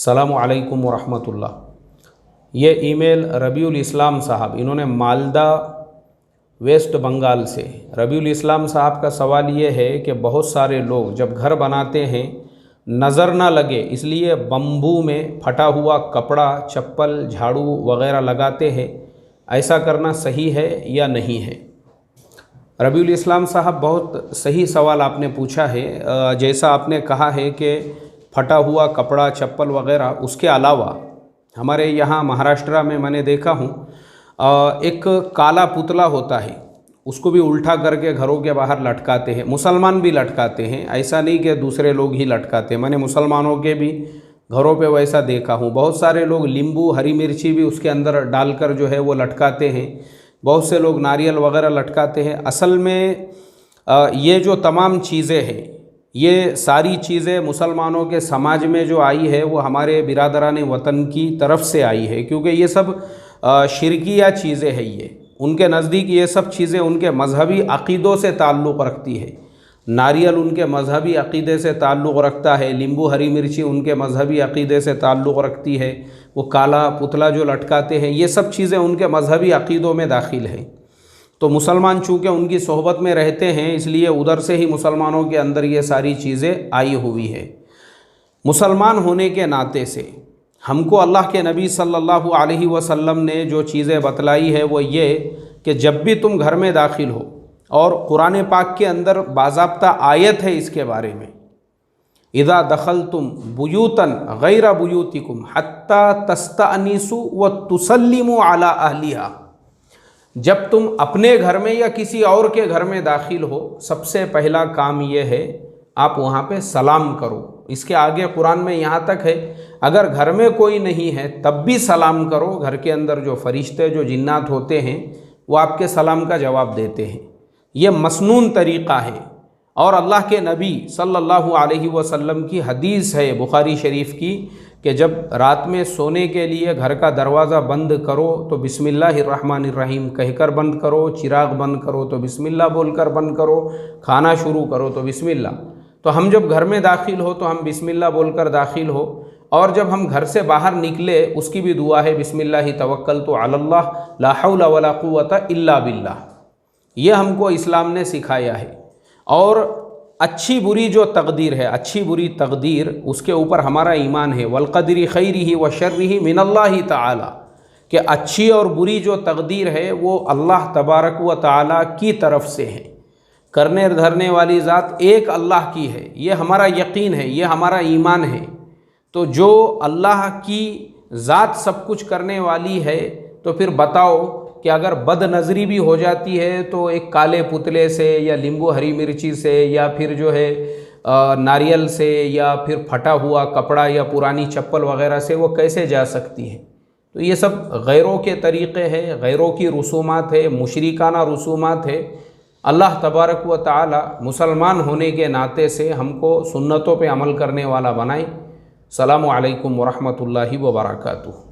अस्सलामु अलैकुम वरहमतुल्लाह। ये ईमेल रबीउल इस्लाम साहब, इन्होंने मालदा वेस्ट बंगाल से। रबीउल इस्लाम साहब का सवाल ये है कि बहुत सारे लोग जब घर बनाते हैं नज़र ना लगे इसलिए बम्बू में फटा हुआ कपड़ा, चप्पल, झाड़ू वगैरह लगाते हैं, ऐसा करना सही है या नहीं है? रबीउल इस्लाम साहब, बहुत सही सवाल आपने पूछा है। जैसा आपने कहा है कि फटा हुआ कपड़ा, चप्पल वगैरह, उसके अलावा हमारे यहाँ महाराष्ट्र में मैंने देखा हूँ एक काला पुतला होता है, उसको भी उल्टा करके घरों के बाहर लटकाते हैं। मुसलमान भी लटकाते हैं, ऐसा नहीं कि दूसरे लोग ही लटकाते हैं। मैंने मुसलमानों के भी घरों पे वैसा देखा हूँ। बहुत सारे लोग नींबू, हरी मिर्ची भी उसके अंदर डालकर जो है वो लटकाते हैं। बहुत से लोग नारियल वगैरह लटकाते हैं। असल में ये जो तमाम चीज़ें हैं, ये सारी चीज़ें मुसलमानों के समाज में जो आई है वो हमारे बिरादरान वतन की तरफ से आई है, क्योंकि ये सब शिरकिया चीज़ें हैं। ये उनके नज़दीक ये सब चीज़ें उनके मजहबी अक़ीदों से ताल्लुक़ रखती है। नारियल उनके मजहबी अक़ीदे से ताल्लुक़ रखता है, नींबू, हरी मिर्ची उनके मजहबी अक़ीदे से ताल्लुक़ रखती है। वो काला पुतला जो लटकाते हैं, ये सब चीज़ें उनके मजहबी अक़ीदों में दाखिल हैं। तो मुसलमान चूँकि उनकी सोहबत में रहते हैं, इसलिए उधर से ही मुसलमानों के अंदर ये सारी चीज़ें आई हुई है। मुसलमान होने के नाते से हमको अल्लाह के नबी सल्लल्लाहु अलैहि वसल्लम ने जो चीज़ें बतलाई है वो ये कि जब भी तुम घर में दाखिल हो, और कुरान पाक के अंदर बाज़ाब्ता आयत है इसके बारे में, इज़ा दखलतुम बुयूतन गैरा बुयूतिकुम हत्ता तस्तअनिसु व तुसल्लिमु अला अहलिहा। जब तुम अपने घर में या किसी और के घर में दाखिल हो, सबसे पहला काम ये है आप वहाँ पे सलाम करो। इसके आगे कुरान में यहाँ तक है, अगर घर में कोई नहीं है तब भी सलाम करो। घर के अंदर जो फरिश्ते, जो जिन्नात होते हैं, वो आपके सलाम का जवाब देते हैं। ये मसनून तरीक़ा है। और अल्लाह के नबी सल्लल्लाहु अलैहि वसल्लम की हदीस है बुखारी शरीफ की कि जब रात में सोने के लिए घर का दरवाज़ा बंद करो तो बिस्मिल्लाहिर्रहमानिर्रहीम कहकर बंद करो, चिराग बंद करो तो बिस्मिल्लाह बोलकर बंद करो, खाना शुरू करो तो बिस्मिल्लाह। तो हम जब घर में दाखिल हो तो हम बिस्मिल्लाह बोलकर दाखिल हो, और जब हम घर से बाहर निकले उसकी भी दुआ है, बिस्मिल्लाहि तवक्कलतु अलल्लाह ला हौला वला कुव्वता इल्ला बिल्लाह। ये हमको इस्लाम ने सिखाया है। और अच्छी बुरी जो तकदीर है, अच्छी बुरी तकदीर, उसके ऊपर हमारा ईमान है। वलक़दरी खैरिही व शर्रिही मिनल्लाहि ताला, कि अच्छी और बुरी जो तकदीर है वो अल्लाह तबारक व ताला की तरफ से है। करने धरने वाली ज़ात एक अल्लाह की है, ये हमारा यकीन है, ये हमारा ईमान है। तो जो अल्लाह की ज़ात सब कुछ करने वाली है, तो फिर बताओ कि अगर बदनज़री भी हो जाती है तो एक काले पुतले से या नींबू हरी मिर्ची से या फिर जो है नारियल से या फिर फटा हुआ कपड़ा या पुरानी चप्पल वगैरह से वो कैसे जा सकती है? तो ये सब गैरों के तरीक़े हैं, गैरों की रसूमात है, मुशरिकाना रसूमात है। अल्लाह तबारक व ताला मुसलमान होने के नाते से हमको सुन्नतों पे अमल करने वाला बनाए। अस्सलामु अलैकुम वरहमतुल्लाहि व बरकातुहू।